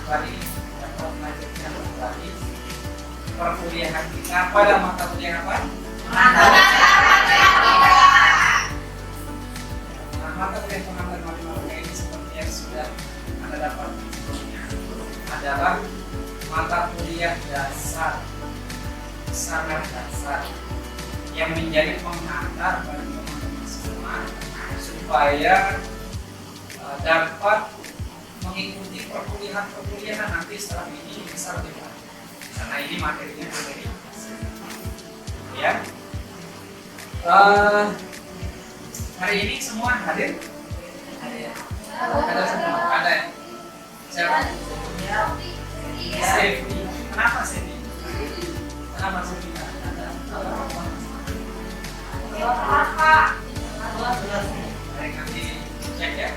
kembali dapat melanjutkan kembali perkuliahan kita pada mata kuliah apa? Mata kuliah pengantar matematika ini seperti yang sudah Anda dapat sebelumnya adalah mata kuliah dasar, sangat dasar, yang menjadi pengantar bagi teman-teman semua supaya dapat mengikuti perkuliahan nanti setelah ini bisa lebih baik, karena ini materinya materi ya. Hari ini semua hadir? Ada semua? Ada ya? Siapa? Sevi. Kenapa Sevi? Kenapa Sevi? Baik, nanti cek ya.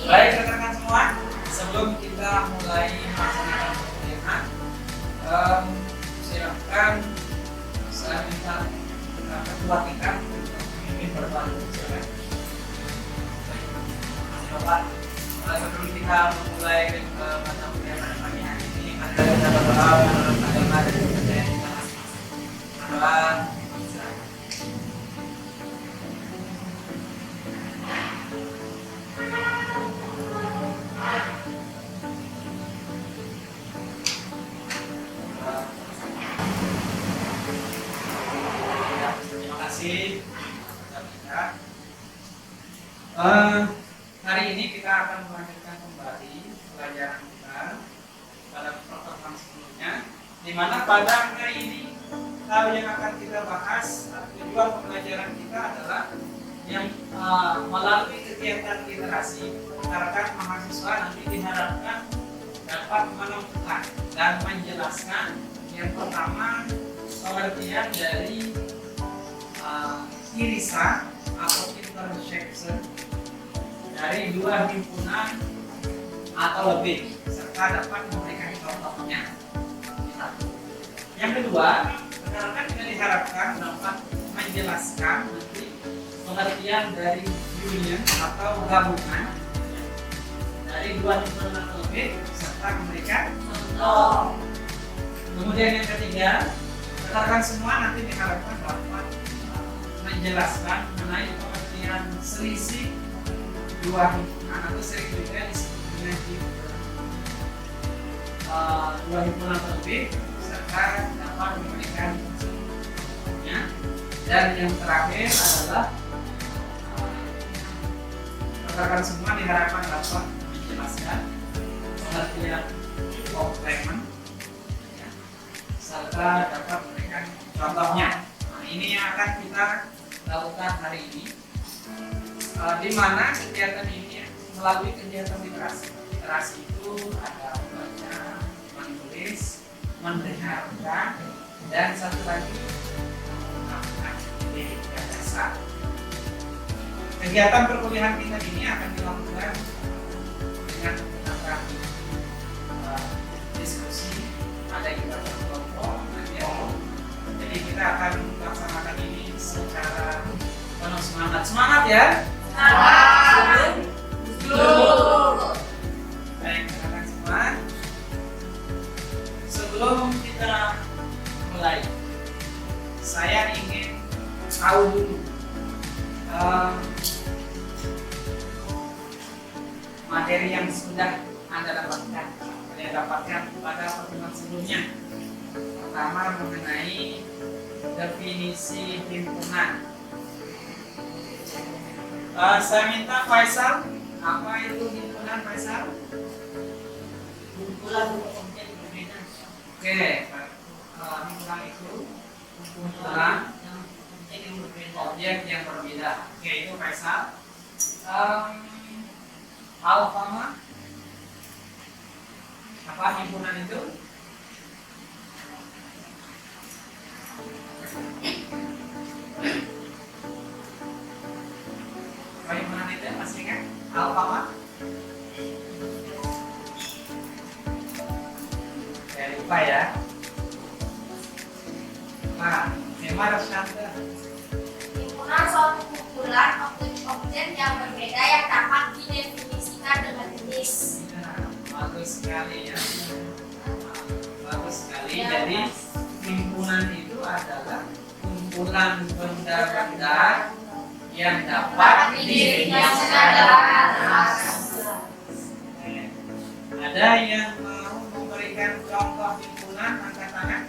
Baik rekan-rekan semua, sebelum kita mulai melaksanakan perkuliahan, silakan saya minta ketua kita untuk memimpin berbantu. Silakan. Bapak, sebelum kita memulai mata kuliah pada pagi hari ini, ada beberapa agama dan kepercayaan kita masing-masing. Terima kasih. Hari ini kita akan melanjutkan kembali pelajaran kita pada pertemuan sebelumnya, di mana pada hari ini hal yang akan kita bahas, tujuan pembelajaran kita adalah yang melalui kegiatan literasi, rekan mahasiswa nanti diharapkan dapat menemukan dan menjelaskan yang pertama pengertian dari irisan atau intersection dari dua himpunan atau lebih, serta dapat memberikan contohnya. Yang kedua, rekan-rekan juga diharapkan dapat menjelaskan nanti pengertian dari union atau gabungan dari dua himpunan atau lebih, serta memberikan contoh. Kemudian yang ketiga, rekan-rekan semua nanti diharapkan dapat menjelaskan mengenai pengertian selisih dua himpunan atau sering juga disebut dengan dua himpunan terlebih, serta dapat memberikan contohnya. Dan yang terakhir adalah rekan-rekan semua diharapkan dapat menjelaskan pengertian komplement ya, serta dapat memberikan contohnya. Nah, ini yang akan kita lakukan hari ini. Di mana kegiatan ini melalui kegiatan literasi. Literasi itu ada membaca, menulis, mendengarkan, dan satu lagi melakukan pendidikan dasar. Kegiatan perkuliahan kita ini akan dilakukan dengan menggunakan diskusi, ada juga berkelompok. Jadi kita akan melaksanakan ini secara penuh semangat. Semangat ya! Baik, rekan semua. Sebelum kita mulai, saya ingin tahu dulu materi yang sudah Anda dapatkan pada pertemuan sebelumnya. Pertama mengenai definisi himpunan. Saya minta Faisal, apa itu himpunan Faisal? Kumpulan objek berbeda. Oke, himpunan itu kumpulan objek yang berbeda. Oke, itu Faisal. Alfama, apa himpunan itu? Himpunan itu masih ingat? Alfama? Saya lupa ya. Nah, Emma Rasyanda. Himpunan suatu kumpulan objek-objek yang berbeda yang dapat didefinisikan dengan sekali ya. Bagus sekali. Jadi himpunan itu adalah kumpulan benda-benda yang dapat didirikan secara atas. Ada yang mau memberikan contoh himpunan? Angkat tangan.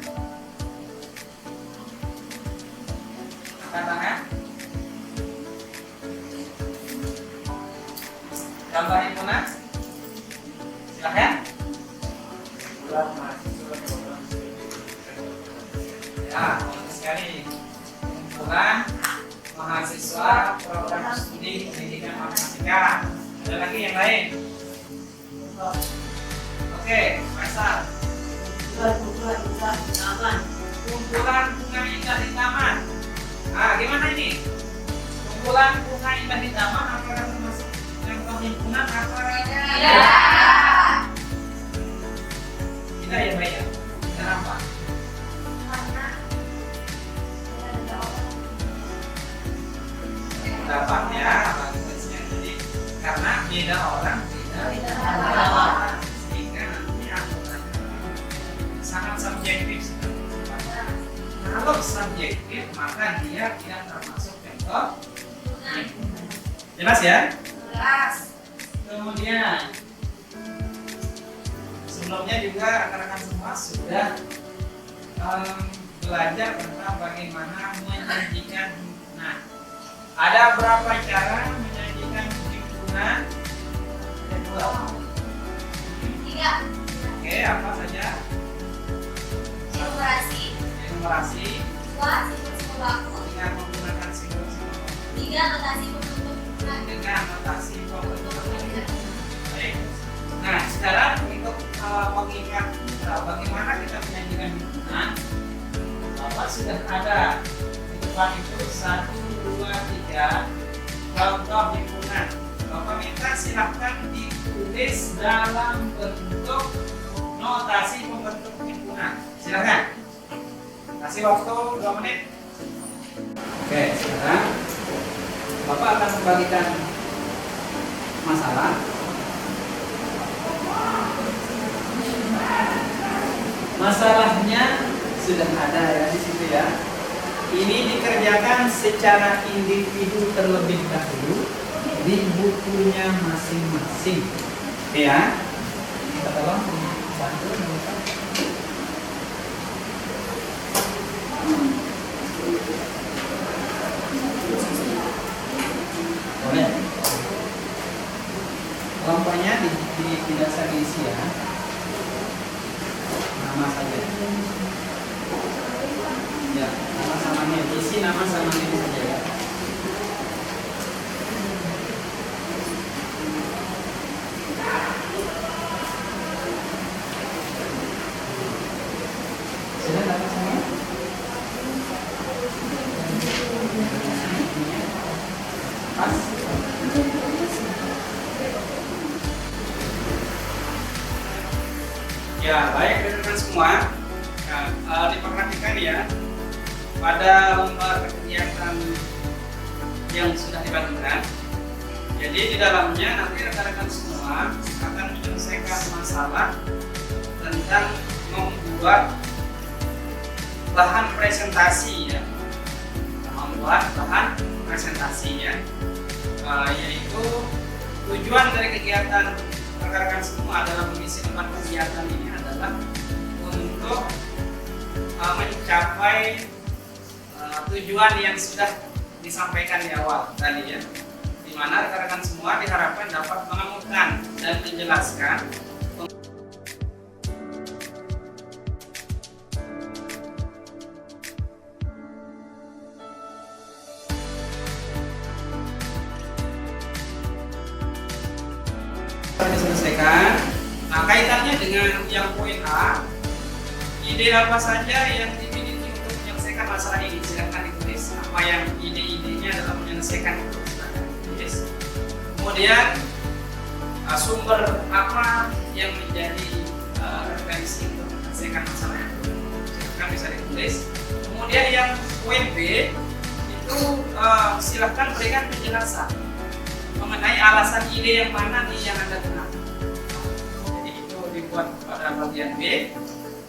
Angkat tangan. Contoh himpunan? Silakan. Ya, bagus sekali. Kumpulan mahasiswa program studi pendidikan matematika. Ada lagi yang lain? Oke, Faisal. Kumpulan bunga indah di taman. Ah, gimana ini? Kumpulan bunga indah di taman apakah termasuk contoh himpunan apa? Tidak. Tidak ya, Mbak ya? Kenapa? Dapatnya bagusnya. Jadi karena beda orang beda orang, sehingga nanti aturannya sangat subjektif. Kalau subjektif maka dia tidak termasuk contoh. Jelas ya? Jelas. Kemudian sebelumnya juga rekan-rekan semua sudah belajar tentang bagaimana menyajikan himpunan. Ada berapa cara menyajikan himpunan? Ada 3. Oke, apa saja? Enumerasi. 2. Simbol waktu. Dengan menggunakan simbol-simbol. 3. Notasi pembentuk himpunan. Dengan notasi pembentuk himpunan. Baik. Nah, sekarang untuk mengingat bagaimana kita menyajikan himpunan, Bapak sudah ada di depan itu 1, 2, 3 contoh himpunan. Bapak minta silahkan ditulis dalam bentuk notasi pembentuk himpunan. Silakan. Kasih waktu 2 menit. Oke, sekarang Bapak akan membagikan masalah. Masalahnya sudah ada ya di situ ya. Ini dikerjakan secara individu terlebih dahulu di bukunya masing-masing. Oke ya. Kita tolong bantu. Boleh. Kelompoknya tidak usah diisi ya. Nama saja. Ya, nama-samanya isi nama samanya saja ya. Sudah dapat semua? Pas? Ya, baik rekan-rekan semua. Nah, diperhatikan ya. Pada lembar kegiatan yang sudah dibagikan, jadi di dalamnya nanti rekan-rekan semua akan menyelesaikan masalah tentang membuat bahan presentasi ya, membuat bahan presentasinya, yaitu tujuan dari kegiatan rekan-rekan semua adalah mengisi lembar kegiatan ini adalah untuk mencapai tujuan yang sudah disampaikan di awal tadi ya, di mana rekan-rekan semua diharapkan dapat menemukan dan menjelaskan diselesaikan. Nah, kaitannya dengan yang poin A, ide apa saja yang dimiliki untuk menyelesaikan masalah ini, silahkan ditulis. Apa yang ide-idenya dalam menyelesaikan itu, silahkan ditulis. Kemudian sumber apa yang menjadi referensi untuk menyelesaikan masalah itu, silahkan bisa ditulis. Kemudian yang poin B itu silahkan berikan penjelasan mengenai alasan ide yang mana nih yang Anda gunakan. Jadi itu di buat pada bagian B.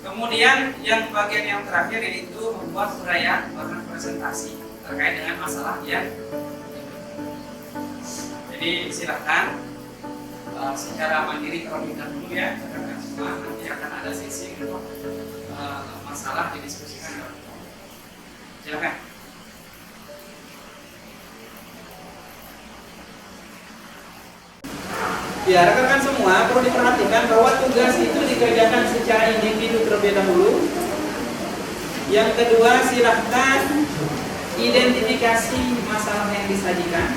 Kemudian yang bagian yang terakhir yaitu membuat uraian bahkan presentasi terkait dengan masalah yang jadi silahkan secara mandiri terlebih dahulu ya, karena semua nanti akan ada sesi untuk masalah didiskusikan. Silakan. Ya, rekan-rekan semua perlu diperhatikan bahwa tugas itu dikerjakan secara individu terlebih dahulu. Yang kedua, silahkan identifikasi masalah yang disajikan.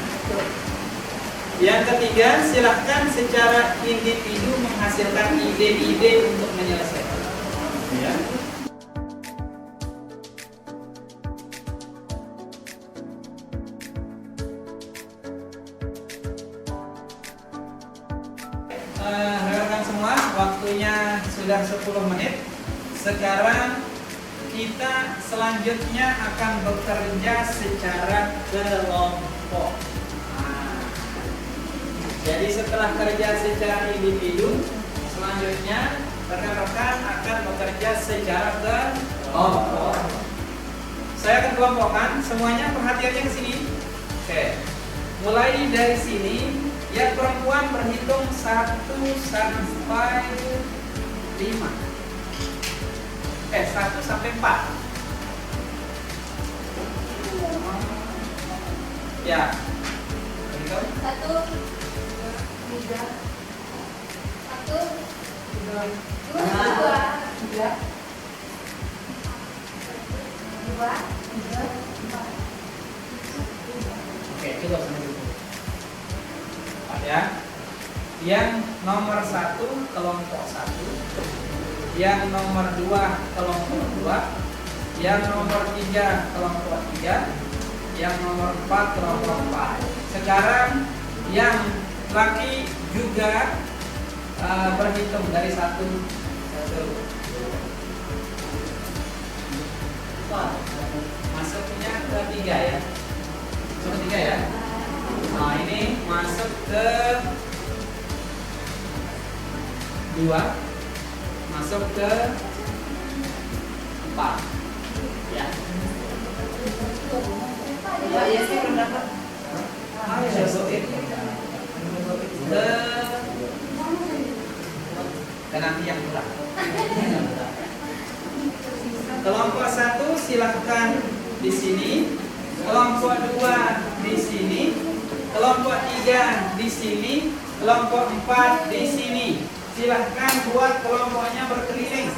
Yang ketiga, silahkan secara individu menghasilkan ide-ide untuk menyelesaikan. Ya. Rekan-rekan semua, waktunya sudah 10 menit. Sekarang kita selanjutnya akan bekerja secara kelompok. Jadi setelah kerja secara individu, selanjutnya rekan-rekan akan bekerja secara kelompok. Saya akan kelompokkan semuanya, perhatiannya ke sini. Oke. Mulai dari sini. Yang perempuan berhitung 1 sampai 5. 1 sampai 4. Ya. Berhitung. 1, 2, 3, 1, 2, 3, 2, 4. Oke, cukup sampai dulu. Ya. Yang nomor 1 kelompok 1, yang nomor 2 kelompok 2, yang nomor 3 kelompok 3, yang nomor 4 kelompok 4. Sekarang yang laki juga berhitung dari 1, 1. Masuknya ke 3 ya. Masuk ke 3 ya. Nah, ini masuk ke 2, masuk ke 4 ya. Ya sih berapa? Ke nanti yang kurang. Kelompok 1 silahkan di sini, kelompok 2 di sini, kelompok 3 di sini, kelompok 4 di sini. Silahkan buat kelompoknya berkeliling.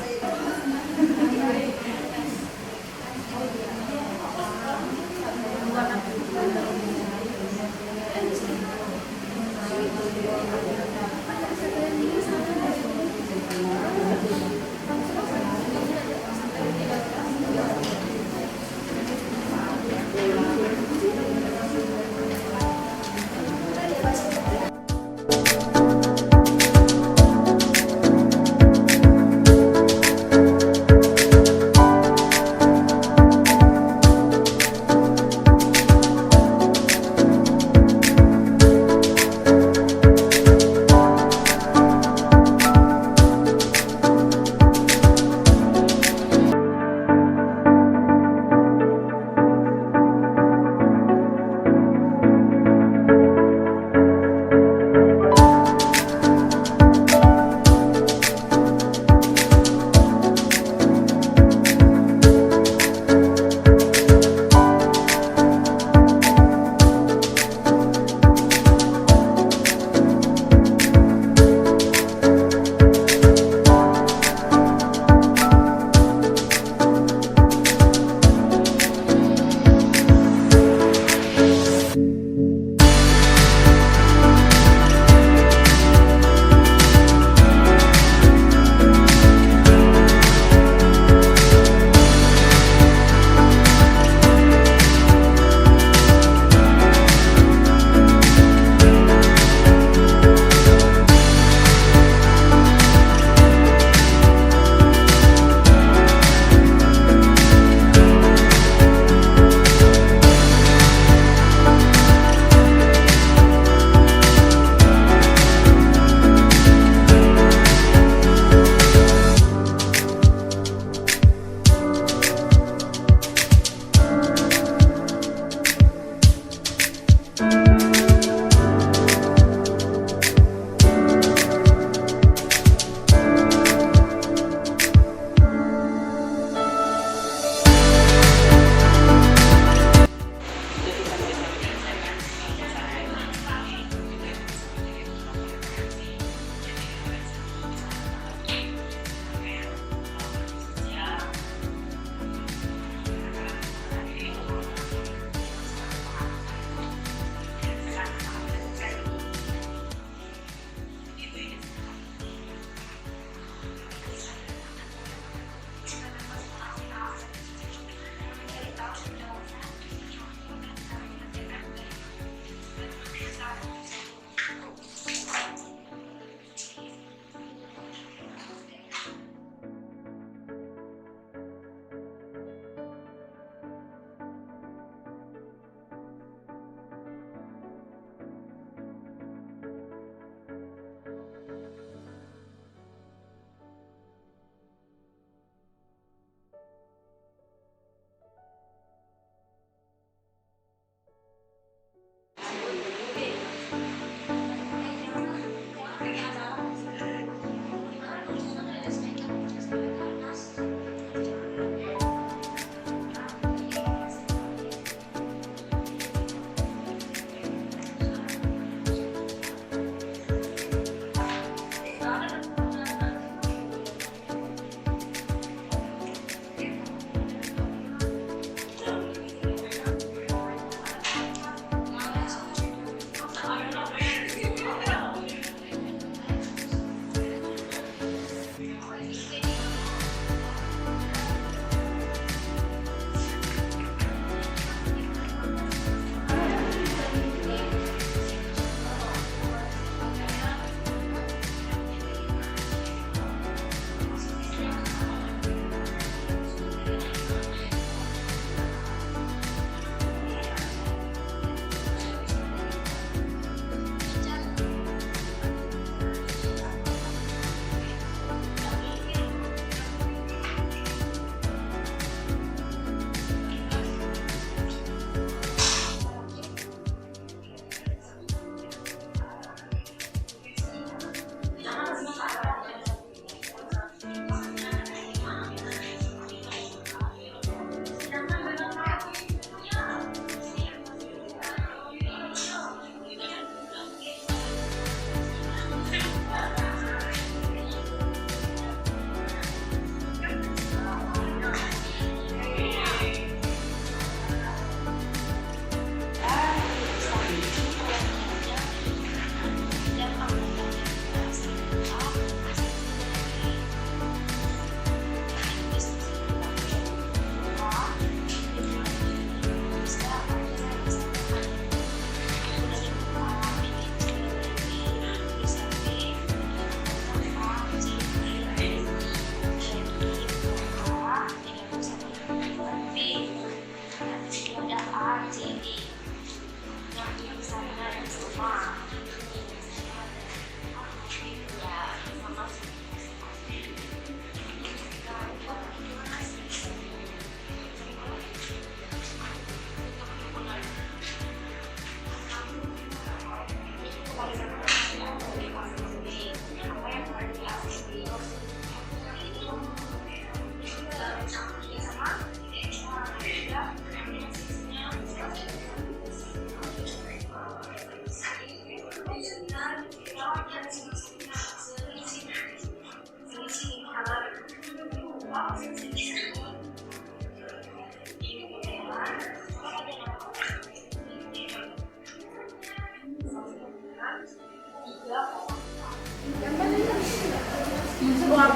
Aku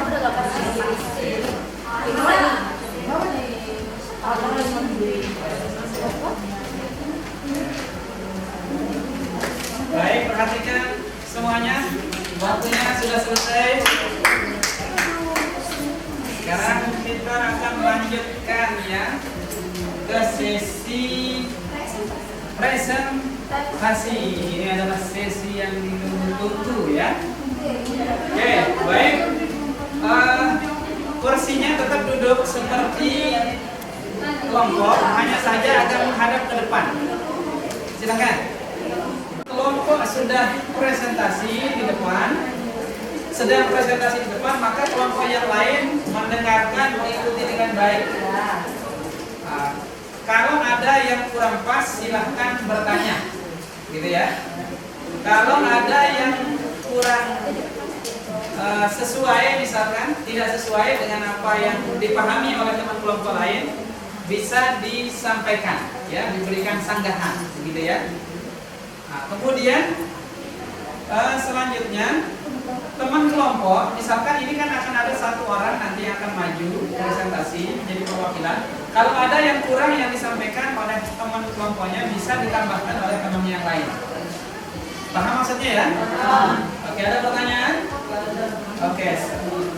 udah gak pasti. Baik, perhatikan semuanya. Waktunya sudah selesai. Sekarang kita akan melanjutkan ya ke sesi presentasi. Ini adalah sesi yang ditunggu-tunggu ya. Oke, baik. Kursinya tetap duduk seperti kelompok, hanya saja agak menghadap ke depan. Silakan. Kelompok sudah presentasi di depan, sedang presentasi di depan, maka kelompok yang lain mendengarkan, mengikuti dengan baik. Nah, kalau ada yang kurang pas, silahkan bertanya, gitu ya. Kalau ada yang kurang sesuai, misalkan tidak sesuai dengan apa yang dipahami oleh teman kelompok lain, bisa disampaikan, ya, diberikan sanggahan, gitu ya. Nah, kemudian selanjutnya teman kelompok, misalkan ini kan akan ada satu orang nanti yang akan maju presentasi menjadi perwakilan. Kalau ada yang kurang yang disampaikan oleh teman kelompoknya, bisa ditambahkan oleh teman yang lain. Paham maksudnya ya? Oke, ada pertanyaan? Oke,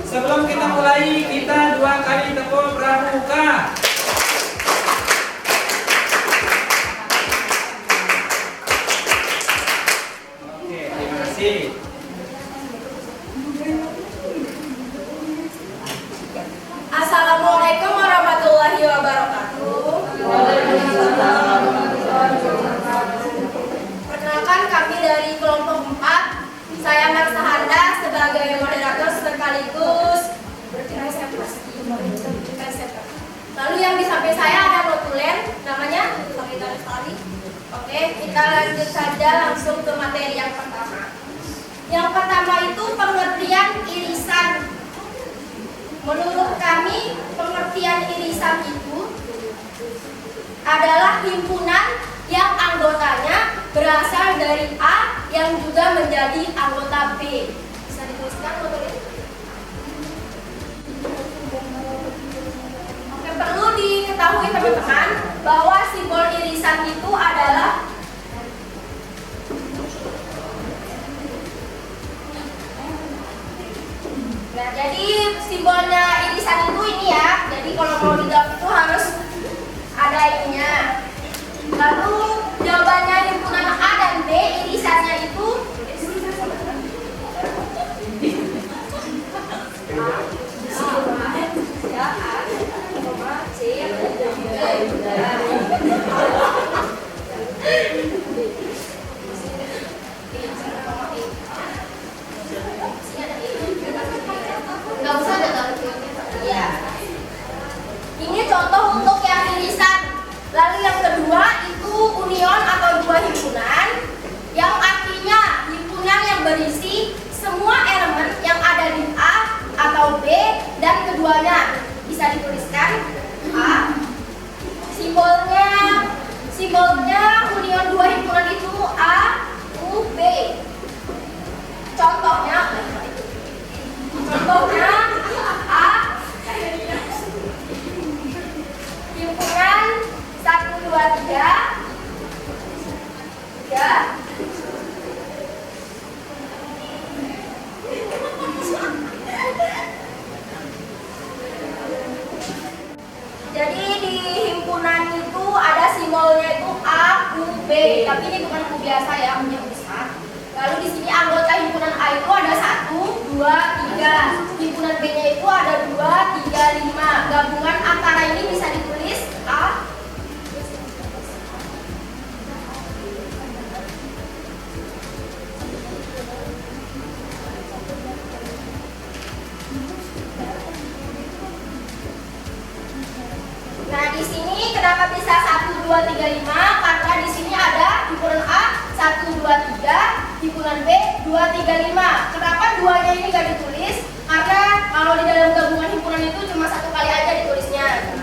sebelum kita mulai, kita 2 kali tepuk pramuka. Oke, terima kasih. Assalamualaikum warahmatullahi wabarakatuh. Perkenalkan, kami dari kelompok 4. Saya Marsahanda sebagai moderator sekaligus presenter. Lalu yang di samping saya ada notulen, namanya Farida Lestari. Oke, kita lanjut saja langsung ke materi yang pertama. Yang pertama itu pengertian irisan. Menurut kami, pengertian irisan itu adalah himpunan yang anggotanya berasal dari A yang juga menjadi anggota B. Bisa dituliskan notulen? Oke, perlu diketahui teman-teman bahwa simbol irisan itu adalah nah, jadi simbolnya irisan itu ini ya. Jadi kalau mau dijawab itu harus ada ininya. Lalu jawabannya himpunan A dan B, irisannya itu nggak usah ada ya. Ini contoh untuk yang irisan. Lalu yang kedua itu union atau dua himpunan, yang artinya himpunan yang berisi semua elemen yang ada di A atau B dan keduanya. Bisa dituliskan A. Simbolnya union dua himpunan itu A, U, B. Contohnya A, himpunan 1, 2, 3 Jadi di himpunan itu ada simbolnya itu A, U, B. Tapi ini bukan U biasa ya, U yang besar. Lalu di sini anggota himpunan A itu ada 1, 2, 3. Himpunan B-nya itu ada 2, 3, 5. Gabungan antara ini bisa ditulis A. Nah, di sini kenapa bisa 1, 2, 3, 5? Karena di sini ada himpunan A 1, 2, 3, himpunan B 2, 3, 5. Kenapa duanya ini nggak ditulis? Karena kalau di dalam gabungan himpunan itu cuma 1 kali aja ditulisnya.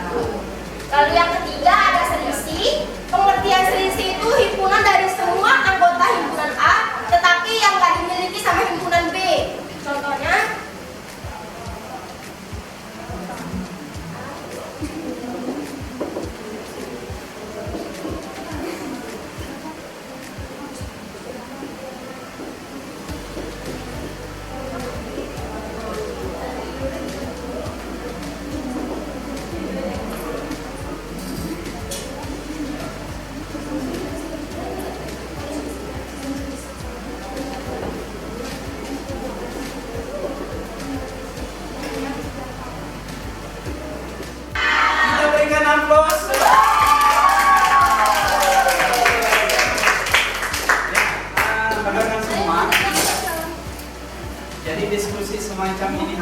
Lalu yang ketiga ada selisih. Pengertian selisih itu himpunan dari semua anggota himpunan A, tetapi yang nggak dimiliki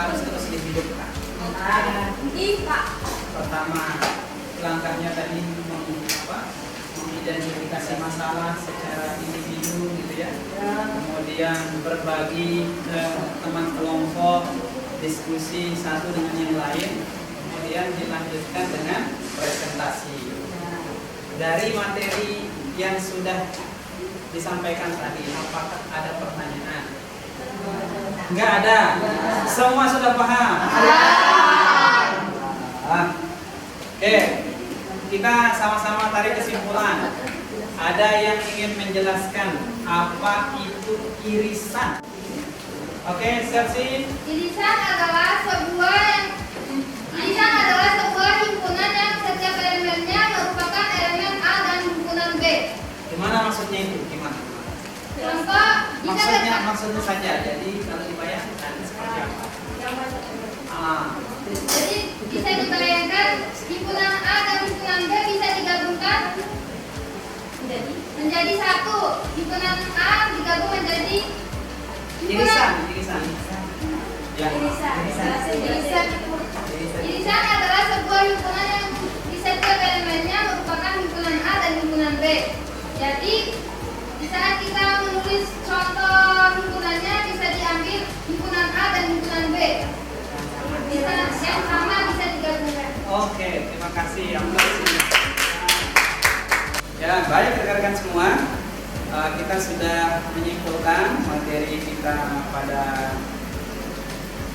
harus terus dihidupkan. Pak. Pertama, langkahnya tadi mengidentifikasi masalah secara individu gitu ya. Kemudian berbagi ke teman kelompok, diskusi satu dengan yang lain. Kemudian dilanjutkan dengan presentasi. Dari materi yang sudah disampaikan tadi, apakah ada pertanyaan? Enggak ada. Semua sudah paham? Oke, kita sama-sama tarik kesimpulan. Ada yang ingin menjelaskan apa itu irisan? Oke, Sersi. Irisan adalah sebuah himpunan yang setiap elemennya merupakan elemen A dan himpunan B. Gimana maksudnya itu? Gimana? Contoh, Maksudnya saja. Jadi kalau dibayangkan seperti apa? Jadi bisa dibayangkan himpunan A dan himpunan B bisa digabungkan menjadi satu. Himpunan A digabung menjadi Irisan. Ya. Irisan adalah sebuah himpunan yang di setiap elemennya merupakan himpunan A dan himpunan B. Jadi di saat kita menulis contoh himpunannya bisa diambil himpunan A dan himpunan B. Bisa yang sama bisa digabungkan. Oke, terima kasih yang ya, baik rekan-rekan semua. Kita sudah menyimpulkan materi kita pada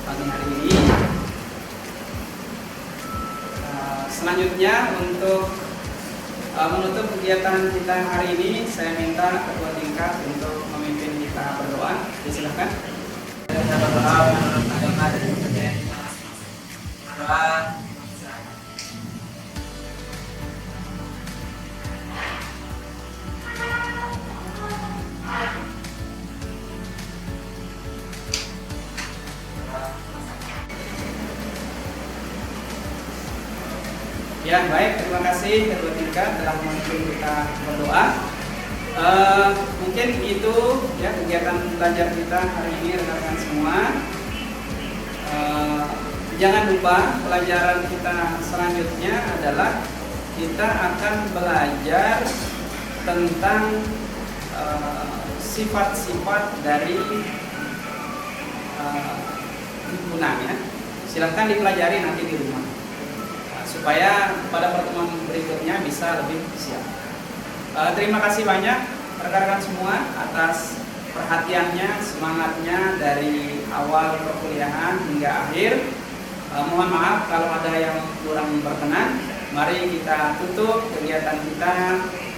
pagi hari ini. Selanjutnya untuk menutup kegiatan kita hari ini, saya minta ketua tingkat untuk memimpin kita berdoa. Silakan. Kita berdoa menurut agama dan kepercayaan kita masing-masing. Berdoa. Ya, baik, terima kasih ketua tingkat telah memimpin kita berdoa. Mungkin itu ya kegiatan belajar kita hari ini rekan-rekan semua. Jangan lupa pelajaran kita selanjutnya adalah kita akan belajar tentang sifat-sifat dari himpunan ya. Silakan dipelajari nanti di rumah, supaya pada pertemuan berikutnya bisa lebih siap. Terima kasih banyak rekan-rekan semua atas perhatiannya, semangatnya dari awal perkuliahan hingga akhir. Mohon maaf kalau ada yang kurang berkenan. Mari kita tutup kegiatan kita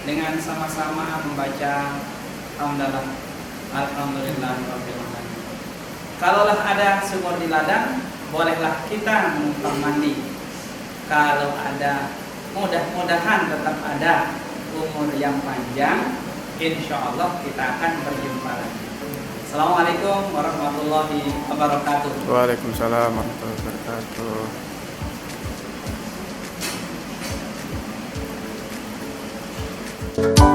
dengan sama-sama membaca hamdalah. Alhamdulillahirabbil alamin. Kalaulah ada sumur di ladang, bolehlah kita menumpang mandi. Kalau ada, mudah-mudahan tetap ada umur yang panjang, insya Allah kita akan berjumpa lagi. Assalamualaikum warahmatullahi wabarakatuh. Waalaikumsalam warahmatullahi wabarakatuh.